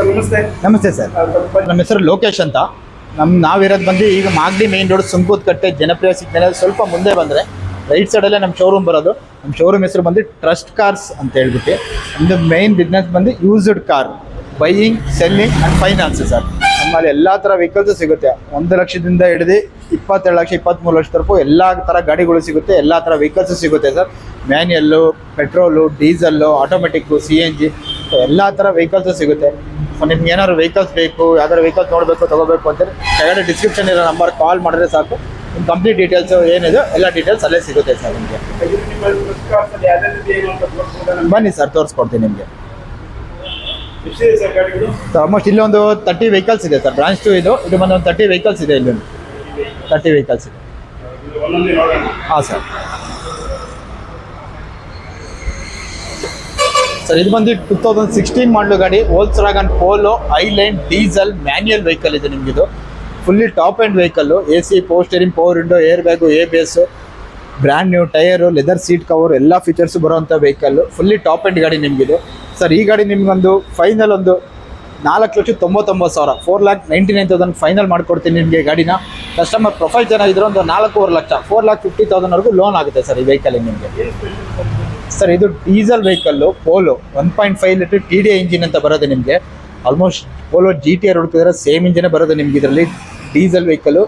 Sir ನಮಸ್ತೆ. ನಮಸ್ತೆ sir. ನಮ್ಮ ಹೆಸರು ಲೋಕೇಶ್ ಅಂತ. ನಾವಿರೋದು ಬಂದು ಈಗ ಮಾಗಡಿ ಮೇನ್ ರೋಡ್ ಸುಂಕುದಕಟ್ಟೆ ಜನಪ್ರಿಯ ಸಿಗ್ನಲ್ ಸ್ವಲ್ಪ ಮುಂದೆ ಬಂದರೆ ರೈಟ್ ಸೈಡಲ್ಲೇ ನಮ್ಮ ಶೋರೂಮ್ ಬರೋದು. ನಮ್ಮ ಶೋರೂಮ್ ಹೆಸರು ಬಂದು ಟ್ರಸ್ಟ್ ಕಾರ್ಸ್ ಅಂತ ಹೇಳ್ಬಿಟ್ಟು. ನಮ್ಮದು ಮೇನ್ ಬಿಸ್ನೆಸ್ ಬಂದು used car buying, selling and finance sir. ನಮ್ಮಲ್ಲಿ ಎಲ್ಲ ಥರ ವೆಹಿಕಲ್ಸು ಸಿಗುತ್ತೆ. 1 ಲಕ್ಷದಿಂದ ಹಿಡಿದು 22 ಲಕ್ಷ 23 ಲಕ್ಷದವರೆಗೂ ಎಲ್ಲ ಥರ ಗಾಡಿಗಳು ಸಿಗುತ್ತೆ, ಎಲ್ಲ ಥರ ವೆಹಿಕಲ್ಸು ಸಿಗುತ್ತೆ sir. Manual, petrol, diesel, automatic, CNG ಎಲ್ಲ ಥರ ವೆಹಿಕಲ್ಸು ಸಿಗುತ್ತೆ. ಸೊ ನಿಮ್ಗೆ ಏನಾದ್ರು ವೆಹಿಕಲ್ಸ್ ಬೇಕು, ಯಾವ್ದಾದ್ರು ವೆಹಿಕಲ್ಸ್ ನೋಡಬೇಕು, ತೊಗೋಬೇಕು ಅಂತಂದರೆ ಕೆಳಗಡೆ ಡಿಸ್ಕ್ರಿಪ್ಷನ್ ಇರೋ ನಂಬರ್ ಕಾಲ್ ಮಾಡಿದ್ರೆ ಸಾಕು. ನಿಮ್ಮ ಕಂಪ್ಲೀಟ್ ಡೀಟೇಲ್ಸು ಏನಿದೆ ಎಲ್ಲ ಡೀಟೇಲ್ಸ್ ಅಲ್ಲೇ ಸಿಗುತ್ತೆ ಸರ್ ನಿಮಗೆ. ಬನ್ನಿ ಸರ್, ತೋರಿಸ್ಕೊಡ್ತೀನಿ ನಿಮಗೆ. ಆಲ್ಮೋಸ್ಟ್ ಇಲ್ಲಿ ಒಂದು 30 ವೆಹಿಕಲ್ಸ್ ಇದೆ ಸರ್. ಬ್ರಾಂಚ್ 2 ಇದು ಬಂದು ಒಂದು 30 ವೆಹಿಕಲ್ಸ್ ಇದೆ. ಇಲ್ಲಿ 30 ವೆಹಿಕಲ್ಸ್ ಇದೆ. ಹಾಂ ಸರ್. ಸರ್ ಇದು ಬಂದು 2016 ಮಾಡಲು ಗಾಡಿ, Volkswagen Polo Highline diesel manual vehicle ಇದೆ ನಿಮಗಿದು. Fully top end vehicle. AC, power steering, power window, air bag, ABS, brand new tyre, leather seat cover ಎಲ್ಲ ಫೀಚರ್ಸು ಬರುವಂಥ ವೆಹಿಕಲ್ಲು. ಫುಲ್ಲಿ ಟಾಪ್ ಎಂಡ್ ಗಾಡಿ ನಿಮಗಿದು ಸರ್. ಈ ಗಾಡಿ ನಿಮಗೊಂದು ಫೈನಲ್ ಒಂದು 4,99,000 4,99,000 ಫೈನಲ್ ಮಾಡಿಕೊಡ್ತೀನಿ ನಿಮಗೆ ಗಾಡಿನ. ಕಸ್ಟಮರ್ ಪ್ರೊಫೈಲ್ ಚೆನ್ನಾಗಿದ್ರು ಒಂದು 4.25 ಲಕ್ಷ 4,50,000ವರೆಗೂ ಲೋನ್ ಆಗುತ್ತೆ ಸರ್ ಈ ವೆಹಿಕಲಿಗೆ ನಿಮಗೆ. ಸರ್ ಇದು diesel vehicle polo 1.5 litre TDI engine ಅಂತ ಬರೋದು ನಿಮಗೆ. ಆಲ್ಮೋಸ್ಟ್ ಪೋಲೋ GTR ಹುಡುಕಿದ್ರೆ ಸೇಮ್ ಇಂಜಿನೇ ಬರೋದು ನಿಮ್ಗೆ ಇದರಲ್ಲಿ. Diesel vehicle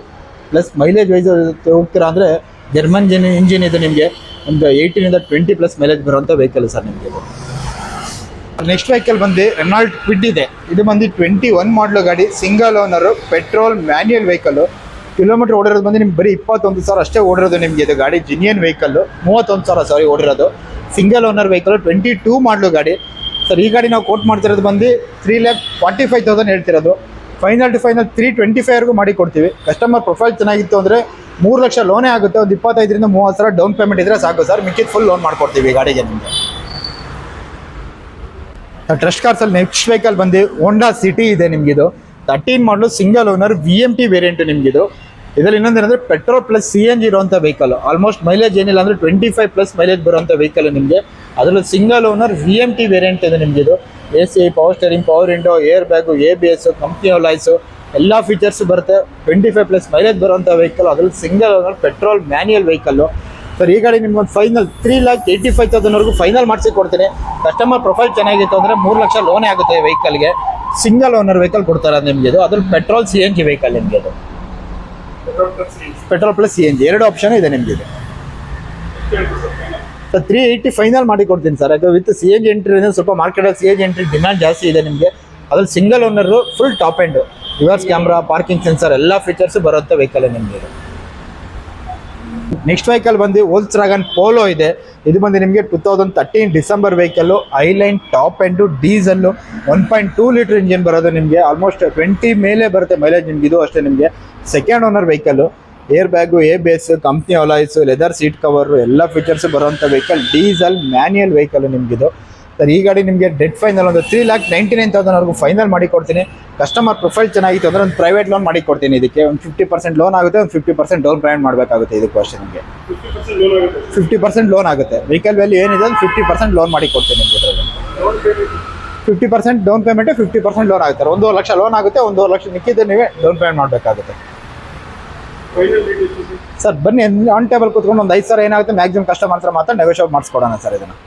plus mileage wise ಹೋಗ್ತೀರಾ ಅಂದರೆ ಜರ್ಮನ್ ಇಂಜಿನ್ ಇದು ನಿಮಗೆ. ಒಂದು 18ಇಂದ 20+ ಮೈಲೇಜ್ ಬರುವಂಥ ವೆಹಿಕಲ್ ಸರ್ ನಿಮಗೆ. ನೆಕ್ಸ್ಟ್ ವೆಹಿಕಲ್ ಬಂದು ರೆನಾಲ್ಟ್ ಕ್ವಿಡ್ ಇದೆ. ಇದು ಬಂದು 21 ಮಾಡಲು ಗಾಡಿ, single owner, petrol manual vehicle. Kilometre ಓಡಿರೋದು ಬಂದು ನಿಮ್ಗೆ ಬರೀ 21,000 ಅಷ್ಟೇ ಓಡಿರೋದು ನಿಮಗೆ. ಇದು ಗಾಡಿ ಜಿನಿಯನ್ ವೆಹಿಕಲ್ಲು. 31,000 ಓಡಿರೋದು. ಸಿಂಗಲ್ ಓನರ್ ವೆಹಿಕಲ್, 22 ಮಾಡಲು ಗಾಡಿ ಸರ್. ಈ ಗಾಡಿ ನಾವು ಕೋಟ್ ಮಾಡ್ತಿರೋದು ಬಂದು 3,45,000 ಹೇಳ್ತಿರೋದು. ಫೈನಲ್ ಟು ಫೈನಲ್ 325ವರೆಗೂ ಮಾಡಿ ಕೊಡ್ತೀವಿ. ಕಸ್ಟಮರ್ ಪ್ರೊಫೈಲ್ ಚೆನ್ನಾಗಿತ್ತು ಅಂದರೆ 3 ಲಕ್ಷ ಲೋನೇ ಆಗುತ್ತೆ. ಒಂದು 25ರಿಂದ 30,000 ಡೌನ್ ಪೇಮೆಂಟ್ ಇದ್ದರೆ ಸಾಕು ಸರ್. ಮಿಕ್ಕಿದ ಫುಲ್ ಲೋನ್ ಮಾಡ್ಕೊಡ್ತೀವಿ ಈ ಗಾಡಿಗೆ ನಿಮಗೆ. ಟ್ರಸ್ಟ್ ಕಾರ್ಸಲ್ಲಿ ನೆಕ್ಸ್ಟ್ ವೆಹಿಕಲ್ ಬಂದು ಹೋಂಡಾ ಸಿಟಿ ಇದೆ ನಿಮಗಿದು. 13 ಮಾಡಲು, ಸಿಂಗಲ್ ಓನರ್, VMT ವೇರಿಯಂಟು ನಿಮಗಿದು. ಇದರಲ್ಲಿ ಇನ್ನೊಂದೇನೆಂದರೆ ಪೆಟ್ರೋಲ್ ಪ್ಲಸ್ CNG ಇರುವಂಥ ವೆಹಿಕಲ್. ಆಲ್ಮೋಸ್ಟ್ ಮೈಲೇಜ್ ಏನಿಲ್ಲ ಅಂದರೆ 25+ ಮೈಲೇಜ್ ಬರುವಂಥ ವೆಹಿಕಲ್ ನಿಮಗೆ. ಅದರಲ್ಲೂ ಸಿಂಗಲ್ ಓನರ್ VMT ವೇರಿಯಂಟ್ ಇದೆ ನಿಮಗಿದು. AC, power steering, power window, air bag, ABS, company alloys ಎಲ್ಲ ಫೀಚರ್ಸು ಬರುತ್ತೆ. 25+ ಮೈಲೇಜ್ ಬರುವಂಥ ವೆಹಿಕಲ್. ಅದರಲ್ಲಿ single owner petrol manual vehicle sir. ಈ ಗಾಡಿ ನಿಮ್ಗೊಂದು ಫೈನಲ್ 3,85,000ವರೆಗೂ ಫೈನಲ್ ಮಾಡಿಸಿ ಕೊಡ್ತೀನಿ. ಕಸ್ಟಮರ್ ಪ್ರೊಫೈಲ್ ಚೆನ್ನಾಗಿತ್ತು ಅಂದರೆ 3 ಲಕ್ಷ ಲೋನೇ ಆಗುತ್ತೆ ವೆಹಿಕಲ್ಗೆ. ಸಿಂಗಲ್ ಓನರ್ ವೆಹಿಕಲ್ ಕೊಡ್ತಾರೆ ನಿಮಗೆ. ಇದು ಅದ್ರಲ್ಲಿ ಪೆಟ್ರೋಲ್ CNG ವೆಹಿಕಲ್ ನಿಮಗೆ. ಅದು ಪೆಟ್ರೋಲ್ ಪ್ಲಸ್ CNG 2 ಆಪ್ಷನ್ ಇದೆ ನಿಮಗೆ. ಸರ್ 380 ಫೈನಲ್ ಮಾಡಿ ಕೊಡ್ತೀನಿ ಸರ್. ಅದು ವಿತ್ CNG ಎಂಟ್ರಿ ಇದೆ. ಸ್ವಲ್ಪ ಮಾರ್ಕೆಟಲ್ಲಿ CNG ಎಂಟ್ರಿ ಡಿಮ್ಯಾಂಡ್ ಜಾಸ್ತಿ ಇದೆ ನಿಮಗೆ. ಅದ್ರಲ್ಲಿ single owner, full top end, reverse camera, parking sensor ಎಲ್ಲ ಫೀಚರ್ಸು ಬರುತ್ತೆ ವೆಹಿಕಲ್ ನಿಮಗೆ. ನೆಕ್ಸ್ಟ್ ವೆಹಿಕಲ್ ಬಂದು ವೋಲ್ಕ್ಸ್ವ್ಯಾಗನ್ ಪೋಲೋ ಇದೆ. ಇದು ಬಂದು ನಿಮಗೆ 2013 December vehicle, Highline top end, diesel, 1.2 litre engine ಬರೋದು ನಿಮಗೆ. ಆಲ್ಮೋಸ್ಟ್ 20 ಮೇಲೆ ಬರುತ್ತೆ ಮೈಲೇಜ್ ನಿಮ್ಗೆ. ಇದು ಅಷ್ಟೇ ನಿಮಗೆ. Second owner vehicle. Air bag, ABS, company alloys, leather seat cover ಎಲ್ಲ ಫೀಚರ್ಸು ಬರುವಂಥ ವೆಹಿಕಲ್. ಡೀಸೆಲ್ ಮ್ಯಾನ್ಯುಯಲ್ ವೆಹಿಕಲ್ಲು ನಿಮಗಿದು ಸರ್. ಈ ಗಾಡಿ ನಿಮಗೆ ಡೆಡ್ ಫೈನಲ್ ಒಂದು 3,99,000ವರೆಗೂ ಫೈನಲ್ ಮಾಡಿ ಕೊಡ್ತೀನಿ. ಕಸ್ಟಮರ್ ಪ್ರೊಫೈಲ್ ಚೆನ್ನಾಗಿತ್ತು ಅಂದರೆ ಒಂದು ಪ್ರೈವೇಟ್ ಲೋನ್ ಮಾಡಿ ಕೊಡ್ತೀನಿ. ಇದಕ್ಕೆ ಒಂದು 50% ಲೋನ್ ಆಗುತ್ತೆ. ಒಂದು 50% ಡೌನ್ ಪೇಮೆಂಟ್ ಮಾಡಬೇಕಾಗುತ್ತೆ. ಇದಕ್ಕೂ ಅಷ್ಟೇ ನಿಮಗೆ 50% ಲೋನ್ ಆಗುತ್ತೆ. ವೆಹಿಕಲ್ ವ್ಯಾಲ್ಯೂ ಏನಿದೆ ಒಂದು 50% ಲೋನ್ ಮಾಡಿ ಕೊಡ್ತೀನಿ ನಿಮಗೆ. ಇದರಲ್ಲಿ 50% ಡೌನ್ ಪೇಮೆಂಟು, 50% ಲೋನ್ ಆಗುತ್ತೆ. 1.5 ಲಕ್ಷ ಲೋನ್ ಆಗುತ್ತೆ. 1.5 ಲಕ್ಷ ಮಿಕ್ಕಿದ್ದು ನೀವೇ ಡೌನ್ ಪೇಮೆಂಟ್ ಮಾಡಬೇಕಾಗುತ್ತೆ ಸರ್. ಬನ್ನಿ ಆನ್ ಟೇಬಲ್ ಕೂತ್ಕೊಂಡು ಒಂದು 5,000 ಏನಾಗುತ್ತೆ ಮ್ಯಾಕ್ಸಿಮಮ್ ಕಸ್ಟಮರ್ ಹತ್ರ ಮಾತ್ರ ನೆಗೋಷಿಯೇಟ್ ಮಾಡಿಸ್ಕೊಡೋಣ ಸರ್ ಇದನ್ನು.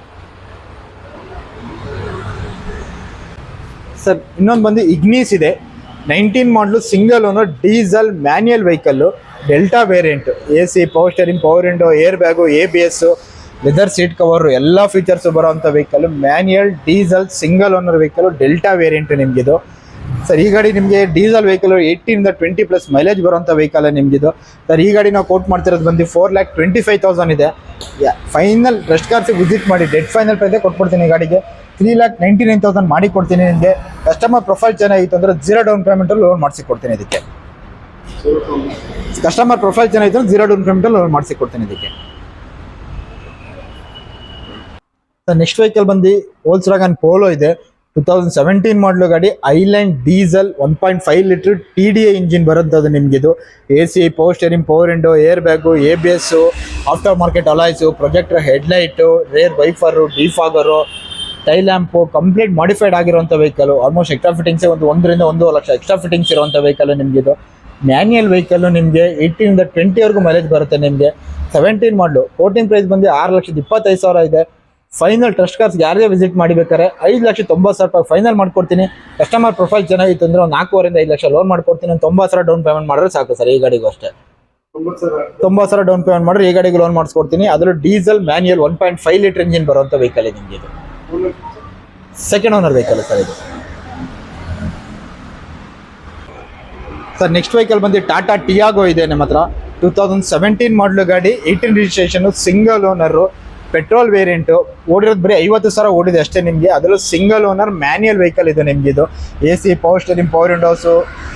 ಸರ್ ಇನ್ನೊಂದು ಬಂದು ಇಗ್ನೀಸ್ ಇದೆ. 19 model, single owner, diesel manual vehicle, Delta variant. AC, power steering, power window, air bag, ABS, leather seat cover ಎಲ್ಲ ಫೀಚರ್ಸು ಬರೋವಂಥ vehicle. Manual, diesel, single owner vehicle, Delta variant ನಿಮಗಿದು sir. ಈ ಗಾಡಿ ನಿಮಗೆ diesel vehicle 18ಇಂದ 20+ mileage ಬರೋಂಥ vehicle ನಿಮಗಿದು sir. ಈ ಗಾಡಿ ನಾವು ಕೋಟ್ ಮಾಡ್ತಿರೋದು ಬಂದು 4,25,000 ಇದೆ. ಫೈನಲ್ ಟ್ರಸ್ಟ್ ಕಾರ್ಸಿಗೆ ವಿಸಿಟ್ ಮಾಡಿ ಡೆಡ್ ಫೈನಲ್ ಪ್ರೈಸೇ ಕೊಟ್ಬಿಡ್ತೀನಿ ಗಾಡಿಗೆ. 3,99,000 ಮಾಡಿ ಕೊಡ್ತೀನಿ ನಿಮಗೆ. ಕಸ್ಟಮರ್ ಪ್ರೊಫೈಲ್ ಚೆನ್ನಾಗಿತ್ತು ಅಂದರೆ 0 ಡೌನ್ ಪೇಮೆಂಟಲ್ಲಿ ಲೋನ್ ಮಾಡಿಸಿ ಕೊಡ್ತೀನಿ ಇದಕ್ಕೆ. ಕಸ್ಟಮರ್ ಪ್ರೊಫೈಲ್ ಚೆನ್ನಾಗಿತ್ತು ಅಂದರೆ 0 ಡೌನ್ ಪೇಮೆಂಟಲ್ಲಿ ಲೋನ್ ಮಾಡಿಸಿ ಕೊಡ್ತೀನಿ ಇದಕ್ಕೆ. ನೆಕ್ಸ್ಟ್ ವೆಹಿಕಲ್ ಬಂದು ವೋಲ್ಕ್ಸ್ವ್ಯಾಗನ್ ಪೋಲೋ ಇದೆ. 2017 ಮಾಡಲು ಗಾಡಿ, Highline diesel, 1.5 litre TDI engine ಬರೋಂಥದ್ದು ನಿಮಗಿದು. AC, power steering, power window, air bag, ABS, after market alloys, projector headlight, rear wiper, defogger tail lamp complete modified ಆಗಿರುವಂಥ vehicle. Almost extra ಫಿಟ್ಟಿಂಗ್ಸೇ ಒಂದು 1.5 lakh extra fittings ಇರುವಂಥ vehicle ನಿಮಗಿದು. Manual vehicle ನಿಮಗೆ 18-20 mileage ಬರುತ್ತೆ ನಿಮಗೆ. 17 ಮಾಡಲು. ಕೋಟಿಂಗ್ ಪ್ರೈಸ್ ಬಂದು 6,25,000 ಇದೆ. ಫೈನಲ್ ಟ್ರಸ್ಟ್ ಕಾರ್ಸ್ ಯಾರೇ ವಿಸಿಟ್ ಮಾಡಿಬೇಕಾರೆ 5,90,000 ಫೈನಲ್ ಮಾಡ್ಕೊಡ್ತೀನಿ. ಕಸ್ಟಮರ್ ಪ್ರೊಫೈಲ್ ಚೆನ್ನಾಗಿತ್ತು ಅಂದರೆ ಒಂದು 4.5 ಲಕ್ಷ ಲೋನ್ ಮಾಡ್ಕೊಡ್ತೀನಿ. ಒಂದು 90,000 ಡೌನ್ ಪೇಮೆಂಟ್ ಮಾಡಿದ್ರೆ ಸಾಕು ಸರ್. ಈ ಗಾಡಿಗೂ ಅಷ್ಟೇ 90,000 ಡೌನ್ ಪೇಮೆಂಟ್ ಮಾಡಿದ್ರೆ ಈ ಗಾಡಿಗೆ ಲೋನ್ ಮಾಡಿಸ್ಕೊಡ್ತೀನಿ. ಅದರಲ್ಲೂ ಡೀಸೆಲ್ ಮ್ಯಾನ್ಯಲ್ 1.5 ಲೀಟರ್ ಇಂಜಿನ್ ಬರುವಂಥ ವೆಹಿಕಲ್ ಇದೆ ನಿಮಗೆ. ಇದು ಸೆಕೆಂಡ್ ಓನರ್ ವೆಹಿಕಲ್ ಸರ್ ಇದು. ಸರ್ ನೆಕ್ಸ್ಟ್ ವೆಹಿಕಲ್ ಬಂದು ಟಾಟಾ ಟಿಯಾಗೋ ಇದೆ ನಮ್ಮ ಹತ್ರ. 2017 ಮಾಡಲು ಗಾಡಿ, 18 registration, single owner, petrol variant. ಓಡಿರೋದು ಬರೀ 50,000 ಓಡಿದೆ ಅಷ್ಟೇ ನಿಮಗೆ. ಅದರಲ್ಲೂ ಸಿಂಗಲ್ ಓನರ್ ಮ್ಯಾನ್ಯಲ್ ವೆಹಿಕಲ್ ಇದೆ ನಿಮಗಿದು. AC, power steering, power windows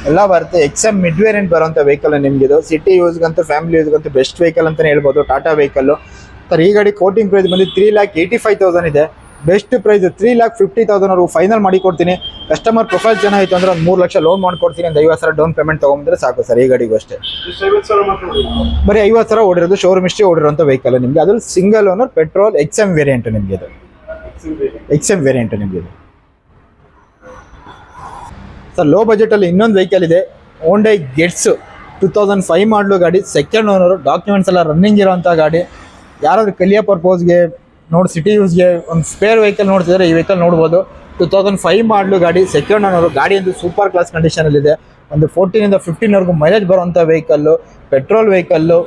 ಎಲ್ಲ ಬರುತ್ತೆ. XM ಮಿಡ್ ವೇರಿಯಂಟ್ ಬರೋಂಥ ವೆಹಿಕಲ್ ನಿಮಗಿದು. ಸಿಟಿ ಯೂಸ್ಗಂತೂ ಫ್ಯಾಮಿಲಿ ಯೂಸ್ಗಂತೂ ಬೆಸ್ಟ್ ವೆಹಿಕಲ್ ಅಂತಲೇ ಹೇಳ್ಬೋದು ಟಾಟಾ ವೆಹಿಕಲ್ಲು. ಸರ್ ಈ ಗಾಡಿ ಕೋಟಿಂಗ್ ಪ್ರೈಸ್ ಬಂದು 3,85,000 ಇದೆ. ಬೆಸ್ಟ್ ಪ್ರೈಸ್ 3,50,000 ಫೈನಲ್ ಮಾಡಿ ಕೊಡ್ತೀನಿ. ಕಸ್ಟಮರ್ ಪ್ರೊಫೈಲ್ ಚೆನ್ನಾಗಿತ್ತು ಅಂದರೆ ಒಂದು 3 ಲಕ್ಷ ಲೋನ್ ಮಾಡ್ಕೊಡ್ತೀನಿ. ಒಂದು 50,000 ಡೌನ್ ಪೇಮೆಂಟ್ ತೊಗೊಂಡ್ರೆ ಸಾಕು ಸರ್. ಈ ಗಾಡಿಗೂ ಅಷ್ಟೇ ಬರೀ 50,000 ಓಡಿರೋದು, ಶೋರೂಮ್ ಹಿಸ್ಟ್ರಿ ಓಡಿರೋಂಥ ವೆಹಿಕಲ್ ನಿಮಗೆ. ಅದ್ರಲ್ಲಿ single owner, petrol, XM variant ನಿಮಗೆ. ಇದು XM ವೇರಿಯಂಟ್ ನಿಮಗೆ. ಸರ್ ಲೋ ಬಜೆಟಲ್ಲಿ ಇನ್ನೊಂದು ವೆಹಿಕಲ್ ಇದೆ, ಹೋಂಡೈ ಗೆಟ್ಸ್ 2005 ಮಾಡಲು ಗಾಡಿ, ಸೆಕೆಂಡ್ ಓನರು. ಡಾಕ್ಯುಮೆಂಟ್ಸ್ ಎಲ್ಲ ರನ್ನಿಂಗ್ ಇರೋಂಥ ಗಾಡಿ. ಯಾರಾದರೂ ಕಲಿಯೋ ಪರ್ಪೋಸ್ಗೆ ನೋಡಿ ಸಿಟಿ ಯೂಸ್ಗೆ ಒಂದು ಸ್ಪೇರ್ ವೆಹಿಕಲ್ ನೋಡ್ತಿದ್ರೆ ಈ ವೆಹಿಕಲ್ ನೋಡ್ಬೋದು. 2005 ಮಾಡಲು ಗಾಡಿ, ಸೆಕೆಂಡ್ ಓನರು. ಗಾಡಿ ಒಂದು ಸೂಪರ್ ಕ್ಲಾಸ್ ಕಂಡೀಷನಲ್ಲಿದೆ. ಒಂದು 14-15 ಮೈಲೇಜ್ ಬರುವಂಥ ವೆಹಿಕಲ್ಲು, ಪೆಟ್ರೋಲ್ ವೆಹಿಕಲ್ಲು.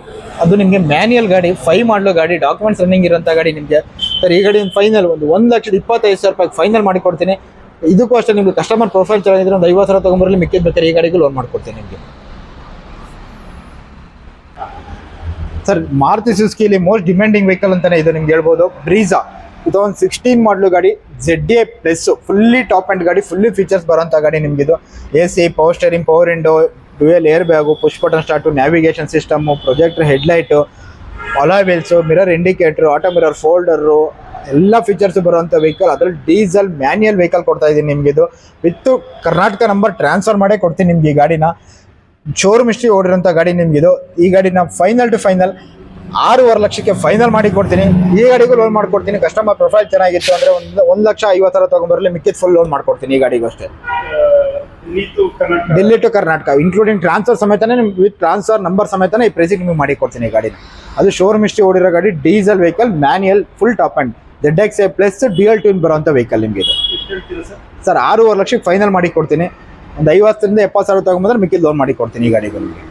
ಅದು ನಿಮಗೆ ಮ್ಯಾನ್ಯಲ್ ಗಾಡಿ, 5 ಮಾಡಲು ಗಾಡಿ, ಡಾಕ್ಯುಮೆಂಟ್ಸ್ ರನ್ನಿಂಗ್ ಇರೋಂಥ ಗಾಡಿ ನಿಮಗೆ. ಸರ್ ಈ ಗಾಡಿ ಫೈನಲ್ ಒಂದು 1,25,000 ಫೈನಲ್ ಮಾಡಿ ಕೊಡ್ತೀನಿ. ಇದಕ್ಕೂ ಅಷ್ಟೇ ನಿಮಗೆ ಕಸ್ಟಮರ್ ಪ್ರೊಫೈಲ್ ಚೆನ್ನಾಗಿದ್ರೆ ಒಂದು 50,000 ತೊಗೊಂಬರಲಿ, ಮಿಕ್ಕಿದ ಬೇಕಾದ್ರೆ ಈ ಗಾಡಿಗೂ ಲೋನ್ ಮಾಡ್ಕೊಡ್ತೀನಿ ನಿಮಗೆ. ಸರ್ ಮಾರುತಿ ಸುಜುಕಿಲಿ ಮೋಸ್ಟ್ ಡಿಮ್ಯಾಂಡಿಂಗ್ ವೆಹಿಕಲ್ ಅಂತಲೇ ಇದು ನಿಮ್ಗೆ ಹೇಳ್ಬೋದು. ಬ್ರೀಜಾ 2016 ಮಾಡಲು ಗಾಡಿ, ZA plus, fully top end ಗಾಡಿ, ಫುಲ್ಲಿ ಫೀಚರ್ಸ್ ಬರೋಂಥ ಗಾಡಿ ನಿಮಗಿದು. AC, power steering, power window, dual air bag, push button start, navigation system, projector headlight, alloy wheels, mirror indicator, auto mirror folder ಎಲ್ಲ ಫೀಚರ್ಸ್ ಬರುವಂಥ vehicle. ಅದರಲ್ಲಿ diesel manual vehicle ಕೊಡ್ತಾ ಇದ್ದೀನಿ ನಿಮಗಿದು. ವಿತ್ತು ಕರ್ನಾಟಕ ನಂಬರ್ ಟ್ರಾನ್ಸ್ಫರ್ ಮಾಡೇ ಕೊಡ್ತೀನಿ ನಿಮ್ಗೆ ಈ ಗಾಡಿನ. ಶೋರೂಮ್ ಹಿಸ್ಟ್ರಿ ಓಡಿರೋಂಥ ಗಾಡಿ ನಿಮಗಿದು. ಈ ಗಾಡಿನ ಫೈನಲ್ ಟು ಫೈನಲ್ 6.5 ಲಕ್ಷಕ್ಕೆ ಫೈನಲ್ ಮಾಡಿ ಕೊಡ್ತೀನಿ. ಈ ಗಾಡಿಗೂ ಲೋನ್ ಮಾಡ್ಕೊಡ್ತೀನಿ. ಕಸ್ಟಮರ್ ಪ್ರೊಫೈಲ್ ಚೆನ್ನಾಗಿತ್ತು ಅಂದರೆ 1,50,000 ತೊಗೊಂಬರಲಿ, ಮಿಕ್ಕಿದ ಫುಲ್ ಲೋನ್ ಮಾಡ್ಕೊಡ್ತೀನಿ ಈ ಗಾಡಿಗೂ ಅಷ್ಟೇ. Delhi to Karnataka including transfer ಸಮೇತನೇ ನಿಮ್ಗೆ ವಿತ್ ಟ್ರಾನ್ಸ್ಫರ್ ನಂಬರ್ ಸಮೇತನೇ ಈ ಪ್ರೈಸಿಗೆ ನಿಮಗೆ ಮಾಡಿ ಕೊಡ್ತೀನಿ ಈ ಗಾಡಿನ. ಅದು ಶೋರೂಮ್ ಹಿಸ್ಟ್ರಿ ಓಡಿರೋ ಗಾಡಿ, diesel vehicle, manual, full top end ZXA plus dual tone ಬರೋಂಥ ವೆಹಿಕಲ್ ನಿಮಗೆ ಇದು. ಸರ್ 6.5 ಲಕ್ಷಕ್ಕೆ ಫೈನಲ್ ಮಾಡಿ ಕೊಡ್ತೀನಿ. ಒಂದು 50,000-70,000 ತೊಗೊಂಬಂದ್ರೆ ಮಿಕ್ಕಿದ ಲೋನ್ ಮಾಡಿ ಕೊಡ್ತೀನಿ ಈ ಗಾಡಿಗಳಿಗೆ.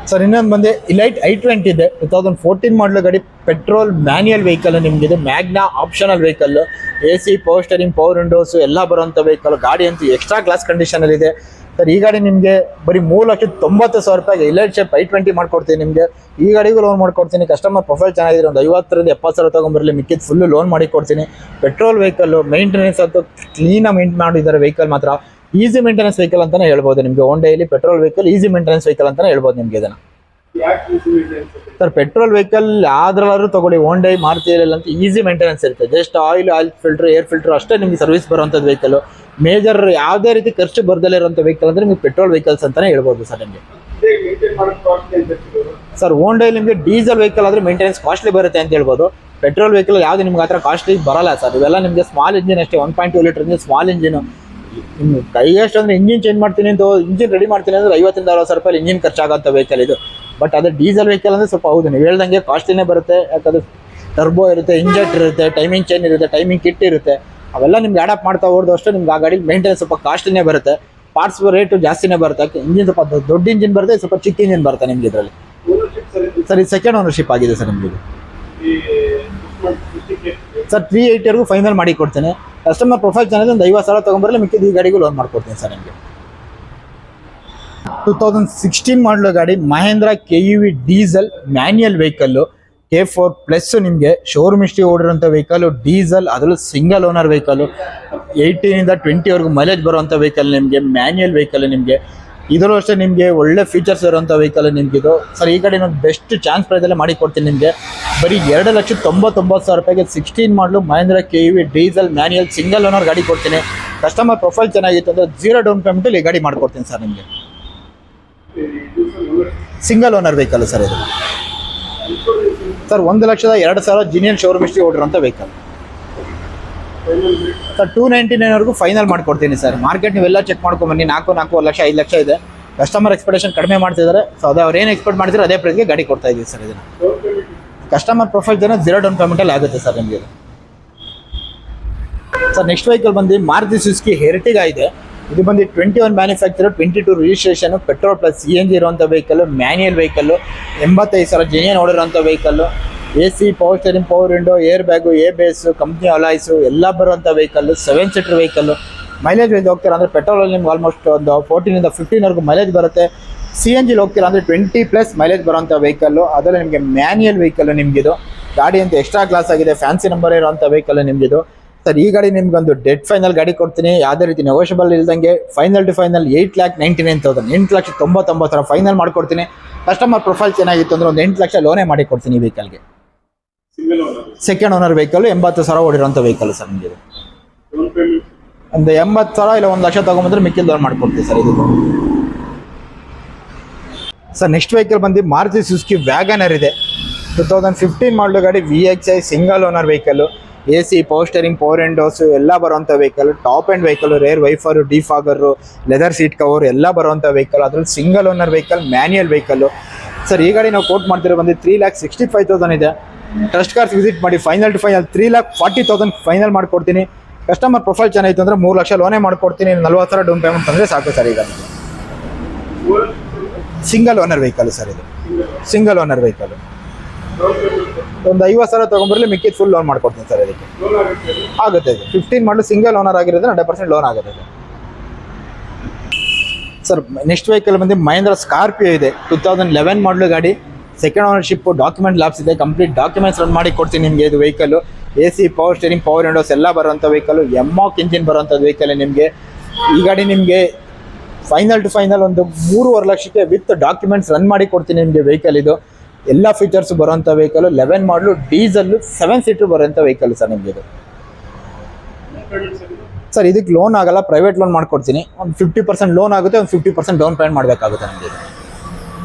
ಸರ್ ಇನ್ನೊಂದು ಬಂದು ಇಲೈಟ್ i20 ಇದೆ, 2014 ಮಾಡಲು ಗಾಡಿ, ಪೆಟ್ರೋಲ್ ಮ್ಯಾನ್ಯಲ್ ವೆಹಿಕಲ್ ನಿಮಗಿದೆ. Magna optional vehicle, AC, power steering, power windows ಎಲ್ಲ ಬರೋಂಥ ವೆಹಿಕಲ್. ಗಾಡಿ ಅಂತೂ ಎಕ್ಸ್ಟ್ರಾ ಕ್ಲಾಸ್ ಕಂಡೀಷನಲ್ಲಿದೆ ಸರ್. ಈ ಗಾಡಿ ನಿಮಗೆ ಬರೀ 3,90,000 ಇಲೈಟ್ ಶೇಪ್ i20 ಮಾಡ್ಕೊಡ್ತೀನಿ ನಿಮಗೆ. ಈ ಗಾಡಿಗೂ ಲೋನ್ ಮಾಡ್ಕೊಡ್ತೀನಿ. ಕಸ್ಟಮರ್ ಪ್ರೊಫೈಲ್ ಚೆನ್ನಾಗಿದ್ರೆ ಒಂದು 50,000-70,000 ತೊಗೊಂಬರಲಿ, ಮಿಕ್ಕಿದ ಫುಲ್ಲು ಲೋನ್ ಮಾಡಿ ಕೊಡ್ತೀನಿ. ಪೆಟ್ರೋಲ್ ವೆಹಿಕಲ್ಲು, ಮೇಂಟೆನೆನ್ಸ್ ಅಂತೂ ಕ್ಲೀನಾಗಿ ಮೇಂಟೈನ್ ಮಾಡಿದ್ದಾರೆ ವೆಹಿಕಲ್ ಮಾತ್ರ. ಈಸಿ ಮೇಂಟೆನೆನ್ಸ್ ವೆಹಿಕಲ್ ಅಂತಲೇ ಹೇಳ್ಬೋದು ನಿಮಗೆ. ಹೋಂಡೈಲಿ petrol vehicle easy maintenance vehicle ಅಂತಲೇ ಹೇಳ್ಬೋದು ನಿಮಗೆ ಇದನ್ನು. ಸರ್ ಪೆಟ್ರೋಲ್ ವೆಹಿಕಲ್ ಯಾವ್ದ್ರಲ್ಲಾದ್ರೂ ತಗೊಳ್ಳಿ, ಹೋಂಡೈ, ಮಾರುತಿಯಲ್ಲಿ ಅಂತ ಈಸಿ ಮೇಂಟೆನೆನ್ಸ್ ಇರುತ್ತೆ. Just oil filter, air filter ಅಷ್ಟೇ ನಿಮಗೆ ಸರ್ವಿಸ್ ಬರುವಂಥದ್ದು ವೆಹಿಕಲ್. ಮೇಜರ್ ಯಾವುದೇ ರೀತಿ ಖರ್ಚು ಬರ್ದಲ್ಲೇ ಇರುವಂಥ ವೆಹಿಕಲ್ ಅಂದರೆ ನಿಮಗೆ ಪೆಟ್ರೋಲ್ ವೆಹಿಕಲ್ಸ್ ಅಂತಲೇ ಹೇಳ್ಬೋದು ಸರ್ ನಿಮಗೆ. ಸರ್ ಹೋಂಡೈಲಿ ನಿಮಗೆ ಡೀಸೆಲ್ ವೆಹಿಕಲ್ ಆದರೆ ಮೇಂಟೆನೆನ್ಸ್ ಕಾಸ್ಟ್ಲಿ ಬರುತ್ತೆ ಅಂತ ಹೇಳ್ಬೋದು. ಪೆಟ್ರೋಲ್ ವೆಹಿಕಲ್ ಯಾವುದು ನಿಮ್ಗೆ ಆ ಥರ ಕಾಸ್ಟ್ಲಿ ಬರಲ್ಲ ಸರ್. ಇವೆಲ್ಲ ನಿಮಗೆ ಸ್ಮಾಲ್ ಇಂಜಿನ್ ಅಷ್ಟೇ, 1.2 ಲೀಟರ್ ಇಂಜಿನ್, ಸ್ಮಾಲ್ ಇಂಜಿನ್. ನಿಮ್ಗೆ ಕೈಯಷ್ಟು ಅಂದರೆ ಇಂಜಿನ್ ಚೇಂಜ್ ಮಾಡ್ತೀನಿ ಅಂತ ಇಂಜಿನ್ ರೆಡಿ ಮಾಡ್ತೀನಿ ಅಂದರೆ 50,000-60,000 ಇಂಜಿನ್ ಖರ್ಚಾಗೋಂಥ ವೆಹಿಕಲ್ ಇದು. ಬಟ್ ಅದೇ ಡೀಸೆಲ್ ವೆಹಿಕಲ್ ಅಂದರೆ ಸ್ವಲ್ಪ ಹೌದು ನೀವು ಹೇಳ್ದಂಗೆ ಕಾಸ್ಟ್ಲಿನೇ ಬರುತ್ತೆ. ಯಾಕಂದರೆ ಟರ್ಬೋ ಇರುತ್ತೆ, ಇಂಜೆಕ್ಟರ್ ಇರುತ್ತೆ, ಟೈಮಿಂಗ್ ಚೈನ್ ಇರುತ್ತೆ, ಟೈಮಿಂಗ್ ಕಿಟ್ ಇರುತ್ತೆ. ಅವೆಲ್ಲ ನಿಮ್ಗೆ ಅಡಾಪ್ಟ್ ಮಾಡ್ತಾ ಹೋಗೋದು ಅಷ್ಟೇ ನಿಮ್ಗೆ ಆ ಗಾಡಿ ಮೇಂಟೆನೆನ್ಸ್ ಸ್ವಲ್ಪ ಕಾಸ್ಟ್ಲಿನೇ ಬರುತ್ತೆ. ಪಾರ್ಟ್ಸ್ ರೇಟು ಜಾಸ್ತಿನೇ ಬರುತ್ತೆ. ಇಂಜಿನ್ ಸ್ವಲ್ಪ ದೊಡ್ಡ ಇಂಜಿನ್ ಬರುತ್ತೆ, ಸ್ವಲ್ಪ ಚಿಕ್ಕ ಇಂಜಿನ್ ಬರುತ್ತೆ ನಿಮ್ಗೆ ಇದರಲ್ಲಿ. ಸರ್ ಇದು ಸೆಕೆಂಡ್ ಓನರ್ಶಿಪ್ ಆಗಿದೆ ಸರ್ ನಿಮಗೆ. ಸರ್ 380 ಫೈನಲ್ ಮಾಡಿ ಕೊಡ್ತೇನೆ. ಕಸ್ಟಮರ್ ಪ್ರೊಫೈಲ್ ಚೆನ್ನಾಗಿ ಒಂದು 50,000 ತೊಗೊಂಬರಲಿ, ಮಿಕ್ಕಿದ ಈ ಗಾಡಿಗೂ ಲೋನ್ ಮಾಡ್ಕೊಡ್ತೀನಿ ಸರ್ ನಿಮಗೆ. 2016 ಮಾಡಲು ಗಾಡಿ, Mahindra KUV diesel manual vehicle, K4 plus ನಿಮಗೆ. ಶೋರೂಮ್ ಹಿಸ್ಟ್ರಿ ಓಡಿರೋಂಥ ವೆಹಿಕಲ್ಲು, ಡೀಸೆಲ್, ಅದರಲ್ಲೂ ಸಿಂಗಲ್ ಓನರ್ ವೆಹಿಕಲ್ಲು. 18-20 ಮೈಲೇಜ್ ಬರುವಂಥ ವೆಹಿಕಲ್ ನಿಮಗೆ, ಮ್ಯಾನ್ಯಲ್ ವೆಹಿಕಲ್ ನಿಮಗೆ. ಇದರಲ್ಲೂ ಅಷ್ಟೇ ನಿಮಗೆ ಒಳ್ಳೆ ಫೀಚರ್ಸ್ ಇರುವಂಥ ವೆಹಿಕಲ್ ನಿಮಗಿದು. ಸರ್ ಈ ಗಾಡಿ ನಾನು ಬೆಸ್ಟ್ ಚಾನ್ಸ್ ಪ್ರೈಸಲ್ಲೇ ಮಾಡಿ ಕೊಡ್ತೀನಿ ನಿಮಗೆ. ಬರೀ 2,99,000 16 model Mahindra KUV diesel manual single owner ಗಾಡಿ ಕೊಡ್ತೀನಿ. ಕಸ್ಟಮರ್ ಪ್ರೊಫೈಲ್ ಚೆನ್ನಾಗಿತ್ತು ಅಂದರೆ 0 ಡೌನ್ ಪೇಮೆಂಟಲ್ಲಿ ಈ ಗಾಡಿ ಮಾಡಿಕೊಡ್ತೀನಿ ಸರ್ ನಿಮಗೆ. ಸಿಂಗಲ್ ಓನರ್ ವೆಹಿಕಲ್ ಸರ್ ಇದು. ಸರ್ 1,02,000 ಜಿನಿಯನ್ ಶೋರೂಮ್ ಹಿಸ್ಟ್ರಿ ಓಡಿರೋಂಥ ವೆಹಿಕಲ್. ಸರ್ 299ವರೆಗೂ ಫೈನಲ್ ಮಾಡ್ಕೊಡ್ತೀನಿ ಸರ್. ಮಾರ್ಕೆಟ್ ನೀವೆಲ್ಲ ಚೆಕ್ ಮಾಡ್ಕೊಂಬನ್ನಿ, 4 ಲಕ್ಷ 5 ಲಕ್ಷ ಇದೆ. ಕಸ್ಟಮರ್ ಎಕ್ಸ್ಪೆಕ್ಟೇಷನ್ ಕಡಿಮೆ ಮಾಡ್ತಿದ್ದಾರೆ. ಸೊ ಅದು ಅವ್ರು ಏನು ಎಕ್ಸ್ಪೆಕ್ಟ್ ಮಾಡ್ತಿರೋ ಅದೇ ಪ್ರೈಸ್ಗೆ ಗಾಡಿ ಕೊಡ್ತಾ ಇದ್ದೀವಿ ಸರ್. ಇದನ್ನು ಕಸ್ಟಮರ್ ಪ್ರೊಫೈಲ್ ಜನ 0 ಡೌನ್ ಪೇಮೆಂಟಲ್ಲಿ ಆಗುತ್ತೆ ಸರ್ ನಿಮಗೆ. ಸರ್ ನೆಕ್ಸ್ಟ್ ವೆಹಿಕಲ್ ಬಂದು ಮಾರುತಿ ಸುಜುಕಿ ಎರ್ಟಿಗಾ ಇದೆ. ಇದು ಬಂದು 21 manufacture, 22 registration, petrol plus CNG ಇರುವಂಥ ವೆಹಿಕಲ್, ಮ್ಯಾನ್ಯಲ್ ವೆಹಿಕಲ್, 85,000 ಜೆನ್ಯೂನ್ ಓಡಿರೋಂಥ vehicle, AC, power steering, power window, air bag, ABS, company alloys ಎಲ್ಲ ಬರುವಂಥ vehicle, 7 seater vehicle. Mileage wise ಹೋಗ್ತೀರಾ ಅಂದರೆ ಪೆಟ್ರೋಲಲ್ಲಿ ನಿಮ್ಗೆ ಆಲ್ಮೋಸ್ಟ್ ಒಂದು 14ಇಂದ 15ವರೆಗೂ ಮೈಲೇಜ್ ಬರುತ್ತೆ. CNG ಹೋಗ್ತೀರಾ ಅಂದರೆ 20+ ಮೈಲೇಜ್ ಬರೋಂಥ ವೆಹಿಕಲ್ಲು. ಅದರಲ್ಲಿ ನಿಮಗೆ ಮ್ಯಾನ್ಯಲ್ ವೆಹಿಕಲ್ ನಿಮಗಿದು. ಗಾಡಿ ಅಂತ ಎಕ್ಸ್ಟ್ರಾ ಕ್ಲಾಸ್ ಆಗಿದೆ, ಫ್ಯಾನ್ಸಿ ನಂಬರ್ ಇರೋಂಥ ವೆಹಿಕಲ್ ನಿಮಗಿದು ಸರ್. ಈ ಗಾಡಿ ನಿಮ್ಗೊಂದು ಡೆಡ್ ಫೈನಲ್ ಗಾಡಿ ಕೊಡ್ತೀನಿ, ಯಾವುದೇ ರೀತಿ ನೆಗೋಷಿಯಬಲ್ ಇಲ್ದಂಗೆ. ಫೈನಲ್ ಟು ಫೈನಲ್ 8,99,000, 8,99,000 ಫೈನಲ್ ಮಾಡ್ಕೊಡ್ತೀನಿ. ಕಸ್ಟಮರ್ ಪ್ರೊಫೈಲ್ ಚೆನ್ನಾಗಿತ್ತು ಅಂದರೆ ಒಂದು 8 ಲಕ್ಷ ಲೋನೇ ಮಾಡಿ ಕೊಡ್ತೀನಿ ಈ ವೆಹಿಕಲ್ಗೆ. ಸೆಕೆಂಡ್ ಓನರ್ ವೆಹಿಕಲ್, 80,000 ಓಡಿರೋಂಥ ವೆಹಿಕಲ್ ಸರ್ ನಿಮಗೆ. ಒಂದು 80,000 ಇಲ್ಲ 1 ಲಕ್ಷ ತೊಗೊಂಬಂದ್ರೆ ಮಿಕ್ಕಿದ ಲೋನ್ ಮಾಡ್ಕೊಡ್ತೀವಿ ಸರ್ ಇದು. ಸರ್ ನೆಕ್ಸ್ಟ್ ವೆಹಿಕಲ್ ಬಂದು ಮಾರುತಿ ಸುಜುಕಿ ವ್ಯಾಗನರ್ ಇದೆ. 2015 ಮಾಡಲು ಗಾಡಿ, VXI single owner vehicle. AC, power steering, power windows ಎಲ್ಲ ಬರುವಂಥ vehicle. Top end vehicle, rear wiper, defogger, leather seat cover ಎಲ್ಲ ಬರುವಂಥ ವೆಹಿಕಲ್. ಅದರಲ್ಲಿ single owner vehicle, manual vehicle sir. ಈ ಗಾಡಿ ನಾವು ಕೋಟ್ ಮಾಡ್ತಿರೋ ಬಂದು 3,65,000 ಇದೆ. ಟ್ರಸ್ಟ್ ಕಾರ್ಸ್ ವಿಸಿಟ್ ಮಾಡಿ, ಫೈನಲ್ ಟು ಫೈನಲ್ 3,40,000 ಫೈನಲ್ ಮಾಡ್ಕೊಡ್ತೀನಿ. ಕಸ್ಟಮರ್ ಪ್ರೊಫೈಲ್ ಚೆನ್ನಾಗಿತ್ತು ಅಂದರೆ 3 ಲಕ್ಷ ಲೋನೇ ಮಾಡ್ಕೊಡ್ತೀನಿ. 40,000 ಡೌನ್ ಪೇಮೆಂಟ್ ಅಂದರೆ ಸಾಕು ಸರ್. ಈಗ ಸಿಂಗಲ್ ಓನರ್ ವೆಹಿಕಲ್ ಸರ್ ಇದು, ಸಿಂಗಲ್ ಓನರ್ ವೆಹಿಕಲ್. ಒಂದು 50,000 ತೊಗೊಂಬರಲಿ, ಮಿಕ್ಕಿದ್ದು ಫುಲ್ ಲೋನ್ ಮಾಡ್ಕೊಡ್ತೀನಿ ಸರ್. ಇದಕ್ಕೆ ಆಗುತ್ತೆ. ಇದು 15 ಮಾಡಲು ಸಿಂಗಲ್ ಓನರ್ ಆಗಿರೋದ್ರೆ 100% ಲೋನ್ ಆಗುತ್ತೆ ಸರ್. ನೆಕ್ಸ್ಟ್ ವೆಹಿಕಲ್ ಬಂದು ಮಹೇಂದ್ರ ಸ್ಕಾರ್ಪಿಯೋ ಇದೆ. 2011 ಮಾಡಲು ಗಾಡಿ, ಸೆಕೆಂಡ್ ಓನರ್ಶಿಪ್, ಡಾಕ್ಯುಮೆಂಟ್ ಲ್ಯಾಬ್ಸ್ ಇದೆ. ಕಂಪ್ಲೀಟ್ ಡಾಕ್ಯುಮೆಂಟ್ಸ್ ರನ್ ಮಾಡಿ ಕೊಡ್ತೀನಿ ನಿಮಗೆ. ಇದು vehicle AC, power steering, power Windows ಎಲ್ಲ ಬರುವಂಥ ವೆಹಿಕಲ್, ಎಮ್ಮಾಕ್ ಇಂಜಿನ್ ಬರುವಂಥದ್ದು ವೆಹಿಕಲ್ ನಿಮಗೆ. ಈ ಗಾಡಿ ನಿಮಗೆ ಫೈನಲ್ ಟು ಫೈನಲ್ ಒಂದು 3.5 ಲಕ್ಷಕ್ಕೆ ವಿತ್ ಡಾಕ್ಯುಮೆಂಟ್ಸ್ ರನ್ ಮಾಡಿ ಕೊಡ್ತೀನಿ ನಿಮಗೆ ವೆಹಿಕಲ್. ಇದು ಎಲ್ಲ ಫೀಚರ್ಸ್ ಬರುವಂಥ ವೆಹಿಕಲ್. 11 ಮಾಡಲು, ಡೀಸೆಲ್ಲು, 7 ಸೀಟರ್ ಬರುವಂಥ ವೆಹಿಕಲ್ ಸರ್ ನಿಮಗೆ ಇದು. ಸರ್ ಇದಕ್ಕೆ ಲೋನ್ ಆಗಲ್ಲ, ಪ್ರೈವೇಟ್ ಲೋನ್ ಮಾಡ್ಕೊಡ್ತೀನಿ. ಒಂದು 50% ಲೋನ್ ಆಗುತ್ತೆ, ಒಂದು 50% ಡೌನ್ ಪೇಮೆಂಟ್ ಮಾಡಬೇಕಾಗುತ್ತೆ ನಮಗೆ.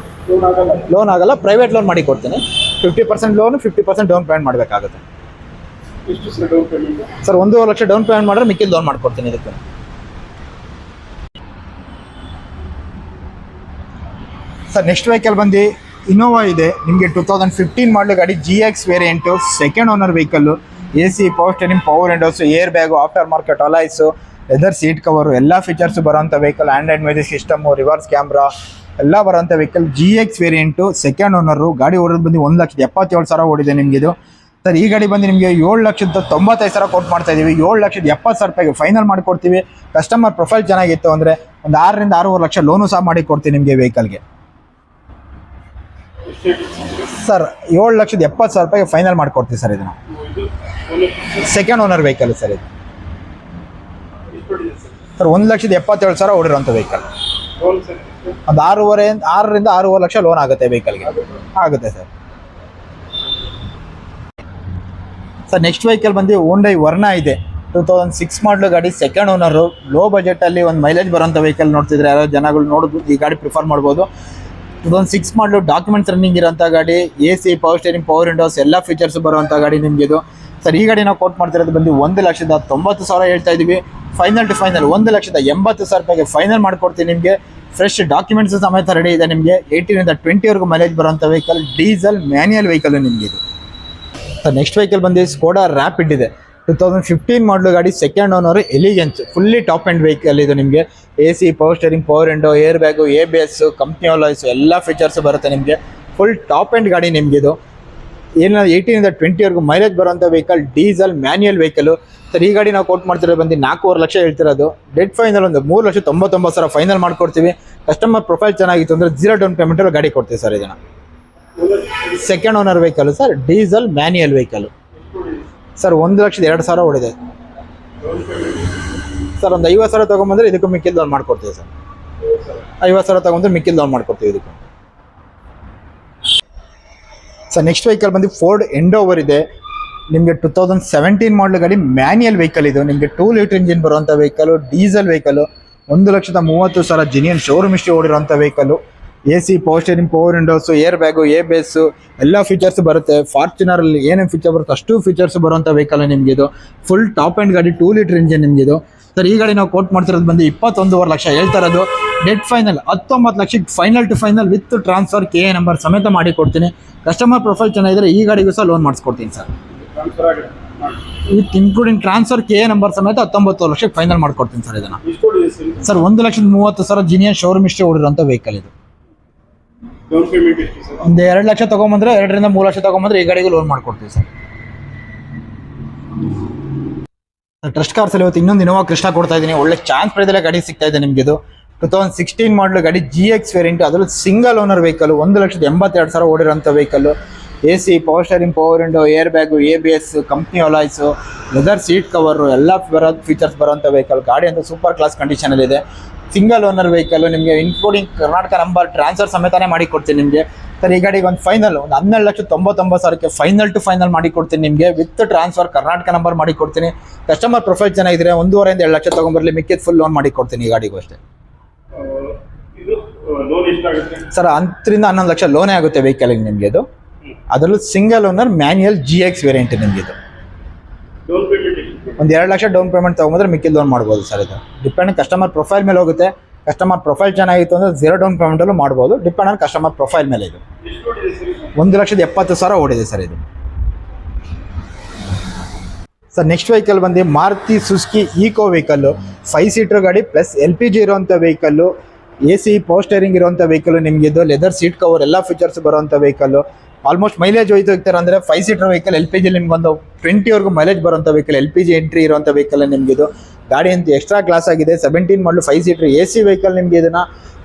ಲೋನ್ ಆಗಲ್ಲ, ಪ್ರೈವೇಟ್ ಲೋನ್ ಮಾಡಿ ಕೊಡ್ತೀನಿ. 50% ಲೋನು, 50% ಡೌನ್ ಪೇಮೆಂಟ್ ಮಾಡಬೇಕಾಗುತ್ತೆ ಸರ್. 1.5 ಲಕ್ಷ ಡೌನ್ ಪೇಮೆಂಟ್ ಮಾಡಿದ್ರೆ ಮಿಕ್ಕಿದ್ದು ಲೋನ್ ಮಾಡ್ಕೊಡ್ತೀನಿ ಇದಕ್ಕೆ. ಸರ್ ನೆಕ್ಸ್ಟ್ ವೆಹಿಕಲ್ ಬಂದು ಇನೋವಾ ಇದೆ ನಿಮಗೆ. 2015 ಮಾಡಲು ಗಾಡಿ, GX variant, second owner vehicle. AC, power steering, power windows, air bag, after market alloys, leather seat cover ಎಲ್ಲ ಫೀಚರ್ಸು ಬರೋಂಥ vehicle. Android music system, reverse camera ಎಲ್ಲ ಬರೋಂಥ vehicle. GX variant, second owner. ಗಾಡಿ ಓಡೋದು ಬಂದು 1,77,000 ಓಡಿದೆ ನಿಮಗಿದು ಸರ್. ಈ ಗಾಡಿ ಬಂದು ನಿಮಗೆ 7,95,000 ಕೊಟ್ಟು ಮಾಡ್ತಾ ಇದ್ದೀವಿ. 7,70,000 ರೂಪಾಯಿಗೆ ಫೈನಲ್ ಮಾಡಿಕೊಡ್ತೀವಿ. ಕಸ್ಟಮರ್ ಪ್ರೊಫೈಲ್ ಚೆನ್ನಾಗಿತ್ತು ಅಂದರೆ ಒಂದು 6ರಿಂದ 6.5 ಲಕ್ಷ ಲೋನು ಸಹ ಮಾಡಿ ಕೊಡ್ತೀವಿ ನಿಮಗೆ ವೆಹಿಕಲ್ಗೆ ಸರ್. 7,70,000 ರೂಪಾಯಿಗೆ ಫೈನಲ್ ಮಾಡಿಕೊಡ್ತೀವಿ ಸರ್. ಇದನ್ನು ಸೆಕೆಂಡ್ ಓನರ್ ವೆಹಿಕಲ್ ಸರ್ ಇದು ಸರ್. 1,77,000 ಓಡಿರೋಂಥ ವೆಹಿಕಲ್. ಒಂದು 6ರಿಂದ 6.5 ಲಕ್ಷ ಲೋನ್ ಆಗುತ್ತೆ ವೆಹಿಕಲ್ಗೆ, ಆಗುತ್ತೆ ಸರ್. ಸರ್ ನೆಕ್ಸ್ಟ್ ವೆಹಿಕಲ್ ಬಂದು ಹೋಂಡೈ ವರ್ನಾ ಇದೆ. 2006 ಮಾಡಲು ಗಾಡಿ, ಸೆಕೆಂಡ್ ಓನರು. ಲೋ ಬಜೆಟಲ್ಲಿ ಒಂದು ಮೈಲೇಜ್ ಬರೋಂಥ ವೆಹಿಕಲ್ ನೋಡ್ತಿದ್ರೆ ಯಾರೋ ಜನಗಳು ನೋಡಿದ್ರು ಈ ಗಾಡಿ ಪ್ರಿಫರ್ ಮಾಡ್ಬೋದು. 2006 ಮಾಡಲು, ಡಾಕ್ಯುಮೆಂಟ್ಸ್ ರನ್ನಿಂಗ್ ಇರೋಂಥ ಗಾಡಿ. AC, power steering, power Windows ಎಲ್ಲ ಫೀಚರ್ಸ್ ಬರುವಂಥ ಗಾಡಿ ನಿಮಗಿದು ಸರ್. ಈ ಗಾಡಿ ನಾವು ಕೋಟ್ ಮಾಡ್ತಿರೋದು ಬಂದು 1,90,000 ಹೇಳ್ತಾ ಇದ್ದೀವಿ. ಫೈನಲ್ ಟು ಫೈನಲ್ 1,80,000 ರೂಪಾಯಿಗೆ ಫೈನಲ್ ಮಾಡ್ಕೊಡ್ತೀನಿ ನಿಮಗೆ. ಫ್ರೆಶ್ ಡಾಕ್ಯುಮೆಂಟ್ಸ್ ಸಮೇತ ರೆಡಿ ಇದೆ ನಿಮಗೆ. 18ಇಂದ 20ವರೆಗೂ ಮೈಲೇಜ್ ಬರುವಂಥ ವೆಹಿಕಲ್, ಡೀಸೆಲ್ ಮ್ಯಾನ್ಯಲ್ ವೆಹಿಕಲ್ ನಿಮಗೆ ಇದು ಸರ್. ನೆಕ್ಸ್ಟ್ ವೆಹಿಕಲ್ ಬಂದು ಸ್ಕೋಡಾ ರ್ಯಾಪಿಡ್ ಇದೆ. 2015 ಮಾಡಲು ಗಾಡಿ, second owner, elegance, fully top end vehicle ಇದು ನಿಮಗೆ. AC, power steering, power window, air bag, ABS, company alloys ಎಲ್ಲ ಫೀಚರ್ಸ್ ಬರುತ್ತೆ ನಿಮಗೆ. ಫುಲ್ ಟಾಪ್ ಆ್ಯಂಡ್ ಗಾಡಿ ನಿಮಗಿದು. ಏನಾದ್ರು 18ಇಂದ 20ವರೆಗೂ ಮೈಲೇಜ್ ಬರುವಂಥ vehicle, diesel manual vehicle sir. ಈ ಗಾಡಿ ನಾವು ಕೋಟ್ ಮಾಡ್ತಿರೋದು ಬಂದು 4.5 ಲಕ್ಷ ಹೇಳ್ತಿರೋದು. ಡೆಡ್ ಫೈನಲ್ ಒಂದು 3,99,000 ಫೈನಲ್ ಮಾಡ್ಕೊಡ್ತೀವಿ. ಕಸ್ಟಮರ್ ಪ್ರೊಫೈಲ್ ಚೆನ್ನಾಗಿತ್ತು ಅಂದರೆ 0 ಡೌನ್ ಪೇಮೆಂಟಲ್ಲಿ ಗಾಡಿ ಕೊಡ್ತೀವಿ ಸರ್. ಇದನ್ನು second owner vehicle sir, diesel manual vehicle sir. 1,02,000 ಓಡಿದೆ ಸರ್. ಒಂದು 50,000 ತೊಗೊಂಬಂದ್ರೆ ಇದಕ್ಕೂ ಮಿಕ್ಕಿದ್ದು ಲೋನ್ ಮಾಡ್ಕೊಡ್ತೀವಿ ಸರ್. 50,000 ತೊಗೊಂಡ್ರೆ ಮಿಕ್ಕಿದ್ದು ಲೋನ್ ಮಾಡ್ಕೊಡ್ತೀವಿ ಇದಕ್ಕೆ ಸರ್. ನೆಕ್ಸ್ಟ್ ವೆಹಿಕಲ್ ಬಂದು ಫೋರ್ಡ್ ಎಂಡೋವರ್ ಇದೆ ನಿಮಗೆ. 2017 ಮಾಡಲು ಗಾಡಿ, ಮ್ಯಾನ್ಯಲ್ ವೆಹಿಕಲ್ ಇದು ನಿಮಗೆ. 2 ಲೀಟರ್ ಇಂಜಿನ್ ಬರುವಂಥ vehicle, diesel vehicle. 1,30,30,000 genuine showroom history ಓಡಿರೋಂಥ vehicle. AC power steering, power windows, air bag, ABS ಎಲ್ಲ ಫೀಚರ್ಸ್ ಬರುತ್ತೆ. ಫಾರ್ಚುನರ್ ಅಲ್ಲಿ ಏನೇನು ಫೀಚರ್ ಬರುತ್ತೆ ಅಷ್ಟು ಫೀಚರ್ಸ್ ಬರುವಂಥ ವೆಹಿಕಲ್ ನಿಮ್ಗೆ ಇದು. ಫುಲ್ ಟಾಪ್ ಅಂಡ್ ಗಾಡಿ, 2 ಲೀಟರ್ ಇಂಜಿನ್ ನಿಮ್ಗೆ ಇದು. ಸರ್ ಈ ಗಾಡಿ ನಾವು ಕೋಟ್ ಮಾಡ್ತಿರೋದು ಬಂದು 21.5 ಲಕ್ಷ ಹೇಳ್ತಾ ಇರೋದು. ಡೆಡ್ ಫೈನಲ್ 19 ಲಕ್ಷಕ್ಕೆ final to final with transfer KA number ಸಮೇತ ಮಾಡಿ ಕೊಡ್ತೀನಿ. ಕಸ್ಟಮರ್ ಪ್ರೊಫೈಲ್ ಚೆನ್ನಾಗಿದ್ರೆ ಈ ಗಾಡಿಗೂ ಸಹ ಲೋನ್ ಮಾಡಿಸ್ಕೊಡ್ತೀನಿ sir. With including transfer KA number ಸಮೇತ 19 ಲಕ್ಷಕ್ಕೆ ಫೈನಲ್ ಮಾಡ್ಕೊಡ್ತೀನಿ ಸರ್ ಇದನ್ನ. ಸರ್ 1,30,000 ಜಿನಿಯನ್ ಶೋರೂಮ್ ಇಷ್ಟೇ ಓಡಿರೋಂಥ ವೆಹಿಕಲ್ ಇದು. ಒಂದು 2 ಲಕ್ಷ ತಗೊಂಬಂದ್ರೆ 2 ರಿಂದ 3 ಲಕ್ಷ ತಗೊಂಬಂದ್ರೆ ಈ ಗಾಡಿಗೆ ಲೋನ್ ಮಾಡ್ಕೊಡ್ತೀವಿ ಸರ್. ಟ್ರಸ್ಟ್ ಕಾರ್ಸ್ ಅಲ್ಲಿ ಇವತ್ತು ಇನ್ನೊಂದು ಇನೋವಾ ಕ್ರಿಸ್ಟಾ ಕೊಡ್ತಾ ಇದ್ದೀನಿ. ಒಳ್ಳೆ ಚಾನ್ಸ್ ಪ್ರೈಸಲ್ಲೇ ಗಾಡಿ ಸಿಗ್ತಾ ಇದೆ ನಿಮ್ಗೆ ಇದು. 2016 ಮಾಡಲು ಗಾಡಿ, GX ವೇರಿಯಂಟ್, ಅದರಲ್ಲಿ ಸಿಂಗಲ್ ಓನರ್ ವೆಹಿಕಲ್, 1,82,000 ಓಡಿರೋಂಥ vehicle. AC power steering, power window, air bag, ABS, company alloys, leather seat cover ಎಲ್ಲ ಫೀಚರ್ಸ್ ಬರೋಂಥ ವೆಹಿಕಲ್. ಗಾಡಿ ಅಂತ ಸೂಪರ್ ಕ್ಲಾಸ್ ಕಂಡೀಷನ್ ಅಲ್ಲಿ ಇದೆ. ಸಿಂಗಲ್ ಓನರ್ ವೆಹಿಕಲ್ ನಿಮಗೆ ಇನ್ಕ್ಲೂಡಿಂಗ್ ಕರ್ನಾಟಕ ನಂಬರ್ ಟ್ರಾನ್ಸ್ಫರ್ ಸಮೇತನೇ ಮಾಡಿ ಕೊಡ್ತೀನಿ ನಿಮಗೆ. ಸರ್ ಈ ಗಾಡಿಗೆ ಒಂದು ಫೈನಲ್ 12,99,000ಕ್ಕೆ ಫೈನಲ್ ಟು ಫೈನಲ್ ಮಾಡಿ ಕೊಡ್ತೀನಿ ನಿಮಗೆ. ವಿತ್ ಟ್ರಾನ್ಸ್ಫರ್ ಕರ್ನಾಟಕ ನಂಬರ್ ಮಾಡಿ ಕೊಡ್ತೀನಿ. ಕಸ್ಟಮರ್ ಪ್ರೊಫೈಲ್ ಚೆನ್ನಾಗಿದ್ರೆ 1.5 ಇಂದ 2 ಲಕ್ಷ ತಗೊಂಬರ್ಲಿ, ಮಿಕ್ಕಿದ ಫುಲ್ ಲೋನ್ ಮಾಡಿ ಕೊಡ್ತೀನಿ ಈ ಗಾಡಿಗೂ ಅಷ್ಟೇ. ಸರ್ 10 ರಿಂದ 11 ಲಕ್ಷ ಲೋನೇ ಆಗುತ್ತೆ ವೆಹಿಕಲ್ಗೆ ನಿಮಗೆ ಇದು. ಅದರಲ್ಲೂ single owner manual GX variant ನಿಮಗೆ ಇದು. ಒಂದು 2 ಲಕ್ಷ ಡೌನ್ ಪೇಮೆಂಟ್ ತಗೊಂಡ್ರೆ ಮಿಕ್ಕಿದ ಲೋನ್ ಮಾಡ್ಬೋದು ಸರ್. ಇದು ಡಿಪೆಂಡ್ ಕಸ್ಟಮರ್ ಪ್ರೊಫೈಲ್ ಮೇಲೆ ಹೋಗುತ್ತೆ. ಕಸ್ಟಮರ್ ಪ್ರೊಫೈಲ್ ಚೆನ್ನಾಗಿತ್ತು ಅಂದರೆ 0 ಡೌನ್ ಪೇಮೆಂಟಲ್ಲೂ ಮಾಡ್ಬೋದು. ಡಿಪೆಂಡ್ ಆನ್ ಕಸ್ಟಮರ್ ಪ್ರೊಫೈಲ್ ಮೇಲೆ. ಇದು 1,70,000 ಓಡಿದೆ ಸರ್ ಇದು. ಸರ್ ನೆಕ್ಸ್ಟ್ ವೆಹಿಕಲ್ ಬಂದು Maruti Suzuki Eeco vehicle. 5 seater ಗಾಡಿ ಪ್ಲಸ್ LPG ಇರುವಂಥ ವೆಹಿಕಲ್ಲು. AC ಪವರ್ ಸ್ಟೇರಿಂಗ್ ಇರುವಂಥ ವೆಹಿಕಲ್ ನಿಮಗೆ ಇದು. ಲೆದರ್ ಸೀಟ್ ಕವರ್ ಎಲ್ಲ ಫೀಚರ್ಸ್ ಬರುವಂಥ ವೆಹಿಕಲ್ಲು. ಆಲ್ಮೋಸ್ಟ್ ಮೈಲೇಜ್ ಹೋಯ್ತು ಹೋಗ್ತಾರೆ ಅಂದರೆ 5 ಸೀಟರ್ ವೆಹಿಕಲ್ LPG ನಿಮ್ಗೊಂದು 20ವರೆಗೂ ಮೈಲೇಜ್ ಬರುವಂಥ ವೆಹಿಕಲ್. LPG ಎಂಟ್ರಿ ಇರುವಂಥ ವೆಹಿಕಲ್ ನಿಮಗಿದು. ಗಾಡಿ ಅಂತ ಎಕ್ಸ್ಟ್ರಾ ಕ್ಲಾಸ್ ಆಗಿದೆ. 17 ಮಾಡಲು 5 ಸೀಟರ್ AC ವೆಹಿಕಲ್ ನಿಮಗೆ ಇದನ್ನು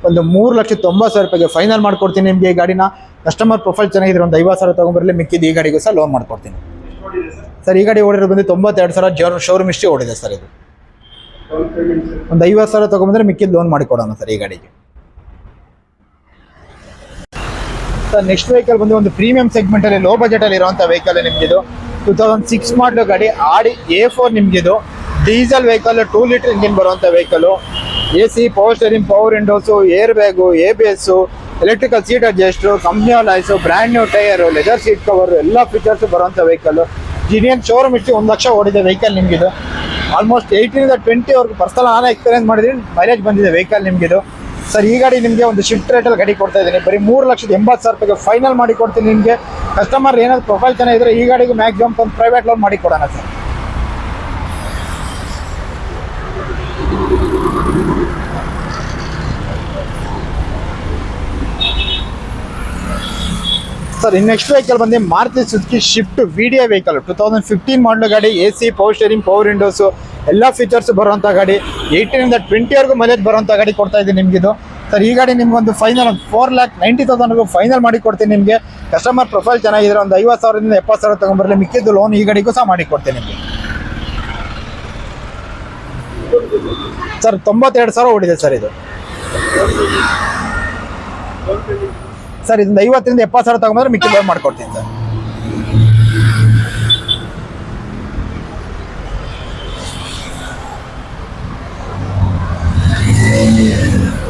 ಒಂದು 3,90,000 ಫೈನಲ್ ಮಾಡ್ಕೊಡ್ತೀನಿ ನಿಮಗೆ ಈ ಗಾಡಿನ. ಕಸ್ಟಮರ್ ಪ್ರೊಫೈಲ್ ಚೆನ್ನಾಗಿದ್ರೆ ಒಂದು 50,000 ತೊಗೊಂಬರಲಿ, ಮಿಕ್ಕಿದ್ದು ಈ ಗಾಡಿಗೂ ಸಹ ಲೋನ್ ಮಾಡ್ಕೊಡ್ತೀನಿ ಸರ್. ಈ ಗಾಡಿ ಓಡಿರೋದು ಬಂದು 92,000 ಶೋರೂಮ್ ಇಷ್ಟೇ ಓಡಿದೆ ಸರ್ ಇದು. ಒಂದು 50,000 ತೊಗೊಂಬಂದ್ರೆ ಮಿಕ್ಕಿದ್ದು ಲೋನ್ ಮಾಡಿಕೊಡೋಣ ಸರ್ ಈ ಗಾಡಿಗೆ. ಸರ್ ನೆಕ್ಸ್ಟ್ ವೆಹಿಕಲ್ ಬಂದು ಒಂದು ಪ್ರೀಮಿಯಂ ಸೆಗ್ಮೆಂಟಲ್ಲಿ ಲೋ ಬಜೆಟಲ್ಲಿ ಇರುವಂಥ ವೆಹಿಕಲ್ ನಿಮಗಿದು. 2006 ಮಾಡಲು ಗಾಡಿ, ಆಡಿ A4 ನಿಮಗಿದು. ಡೀಸೆಲ್ ವೆಹಿಕಲ್, 2 ಲೀಟರ್ ಇಂಜಿನ್ ಬರುವಂಥ vehicle. AC power steering, power windows, air bag, ABS, electrical seat adjust, company alloys, brand new tyre, leather seat cover ಎಲ್ಲ features ಬರುವಂಥ vehicle. Genuine showroom ಇಷ್ಟು 1 ಲಕ್ಷ ಓಡಿದೆ vehicle ನಿಮಗಿದು. Almost 18 ರಿಂದ 20ವರೆಗೂ personal ನಾನೇ experience ಮಾಡಿದ್ದೀನಿ, ಮೈಲೇಜ್ ಬಂದಿದೆ ವೆಹಿಕಲ್ ನಿಮಗಿದು. ಸರ್ ಈ ಗಾಡಿ ನಿಮಗೆ ಒಂದು ಶಿಫ್ಟ್ ರೇಟಲ್ಲಿ ಗಾಡಿ ಕೊಡ್ತಾ ಇದ್ದೀನಿ. ಬರೀ 3,80,000 ಫೈನಲ್ ಮಾಡಿ ಕೊಡ್ತೀನಿ ನಿಮಗೆ. ಕಸ್ಟಮರ್ ಏನಾದ್ರು ಪ್ರೊಫೈಲ್ ಚೆನ್ನಾಗಿದ್ರೆ ಈ ಗಾಡಿಗೂ ಮ್ಯಾಕ್ಸಿಮಮ್ ಒಂದು ಪ್ರೈವೇಟ್ ಲೋನ್ ಮಾಡಿ ಕೊಡೋಣ ಸರ್. ಸರ್ ಇನ್ನು ನೆಕ್ಸ್ಟ್ ವೆಹಿಕಲ್ ಬಂದು Maruti Suzuki Swift VDI vehicle. 2015 ಮಾಡಲು ಗಾಡಿ. AC power steering, power windows ಎಲ್ಲ ಫೀಚರ್ಸ್ ಬರುವಂಥ ಗಾಡಿ. 18 ರಿಂದ 20ವರೆಗೂ ಮೈಲೇಜ್ ಬರುವಂಥ ಗಾಡಿ ಕೊಡ್ತಾ ಇದ್ದೀನಿ ನಿಮಗಿದು. ಸರ್ ಈ ಗಾಡಿ ನಿಮ್ಗೊಂದು ಫೈನಲ್ 4,90,000 ಫೈನಲ್ ಮಾಡಿ ಕೊಡ್ತೀನಿ ನಿಮಗೆ. ಕಸ್ಟಮರ್ ಪ್ರೊಫೈಲ್ ಚೆನ್ನಾಗಿದ್ರೆ ಒಂದು 50,000 ರಿಂದ 70,000 ತೊಗೊಂಬರಲಿ, ಮಿಕ್ಕಿದ್ದು ಲೋನ್ ಈ ಗಾಡಿಗೂ ಸಹ ಮಾಡಿ ಕೊಡ್ತೀನಿ ನಿಮಗೆ. ಸರ್ 92,000 ಓಡಿದೆ ಸರ್ ಇದು. ಸರ್ ಇದೊಂದು 50 ರಿಂದ 70,000 ತೊಗೊಂಬಂದ್ರೆ ಮಿಕ್ಕಿ ಲೋನ್ ಮಾಡ್ಕೊಡ್ತೀನಿ ಸರ್.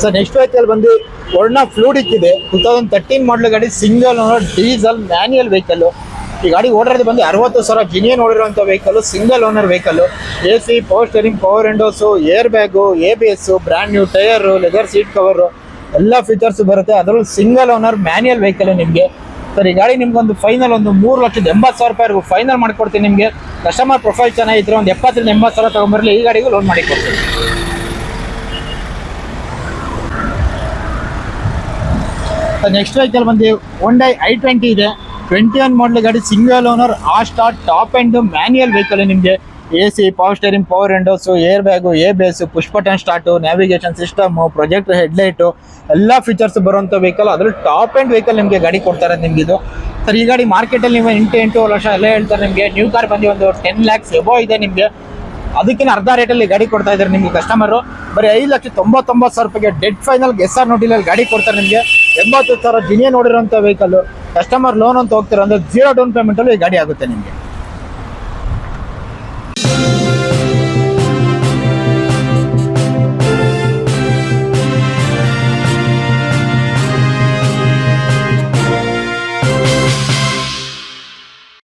ಸರ್ ನೆಕ್ಸ್ಟ್ ವೆಹಿಕಲ್ ಬಂದು ವರ್ಣ ಫ್ಲೂಡಿಕ್ ಇದೆ. 2013 ಮಾಡಲು ಗಾಡಿ, single owner, diesel manual vehicle. ಈ ಗಾಡಿ ಓಡಿರೋದು ಬಂದು 60,000 ಜಿನಿಯನ್ ಓಡಿರೋಂಥ vehicle, single owner vehicle. AC power steering, power windows, air bag, ABS, brand new tyre, leather seat cover ಎಲ್ಲ ಫೀಚರ್ಸ್ ಬರುತ್ತೆ. ಅದರಲ್ಲೂ ಸಿಂಗಲ್ ಓನರ್ ಮ್ಯಾನ್ಯಲ್ ವೆಹಿಕಲ್ ನಿಮಗೆ. ಸರ್ ಈ ಗಾಡಿ ನಿಮ್ಗೊಂದು ಫೈನಲ್ ಒಂದು 3,80,000 ಫೈನಲ್ ಮಾಡಿಕೊಡ್ತೀನಿ ನಿಮಗೆ. ಕಸ್ಟಮರ್ ಪ್ರೊಫೈಲ್ ಚೆನ್ನಾಗಿದ್ರೆ ಒಂದು 70 ರಿಂದ 80,000 ತೊಗೊಂಬರಲಿ, ಈ ಗಾಡಿಗೂ ಲೋನ್ ಮಾಡಿ ಕೊಡ್ತೀನಿ. ನೆಕ್ಸ್ಟ್ ವೆಹಿಕಲ್ ಬಂದು Hyundai i20 ಇದೆ. 21 ಮಾಡಲ್ ಗಾಡಿ, single owner, Asta top end manual vehicle ನಿಮಗೆ. AC power steering, power windows, air bag, ABS, push button start, navigation system, projector headlight ಎಲ್ಲ ಫೀಚರ್ಸ್ ಬರುವಂಥ ವೆಹಿಕಲ್. ಅದರಲ್ಲಿ ಟಾಪ್ ಎಂಡ್ ವೆಹಿಕಲ್ ನಿಮಗೆ ಗಾಡಿ ಕೊಡ್ತಾರೆ ನಿಮಗಿದು. ಸರ್ ಈ ಗಾಡಿ ಮಾರ್ಕೆಟಲ್ಲಿ ನೀವು 8 ಲಕ್ಷ ಎಲ್ಲ ಹೇಳ್ತಾರೆ ನಿಮಗೆ. ನ್ಯೂ ಕಾರ್ ಬಂದು ಒಂದು 10 lakhs ಎಬೋ ಇದೆ ನಿಮಗೆ. ಅದಕ್ಕಿಂತ ಅರ್ಧ ರೇಟಲ್ಲಿ ಗಾಡಿ ಕೊಡ್ತಾ ಇದ್ದಾರೆ ನಿಮಗೆ ಕಸ್ಟಮರು. ಬರೀ 5,99,000 ಡೆಡ್ ಫೈನಲ್ SR ನೋಟಿಲಲ್ಲಿ ಗಾಡಿ ಕೊಡ್ತಾರೆ ನಿಮಗೆ. 80,000 ಜಿನಿಯನ್ ನೋಡಿರೋಂಥ ವೆಹಿಕಲ್ಲು. ಕಸ್ಟಮರ್ ಲೋನ್ ಅಂತ ಹೋಗ್ತಾರೆ ಅಂದರೆ 0 ಡೌನ್ ಪೇಮೆಂಟಲ್ಲೂ ಈ ಗಾಡಿ ಆಗುತ್ತೆ ನಿಮಗೆ.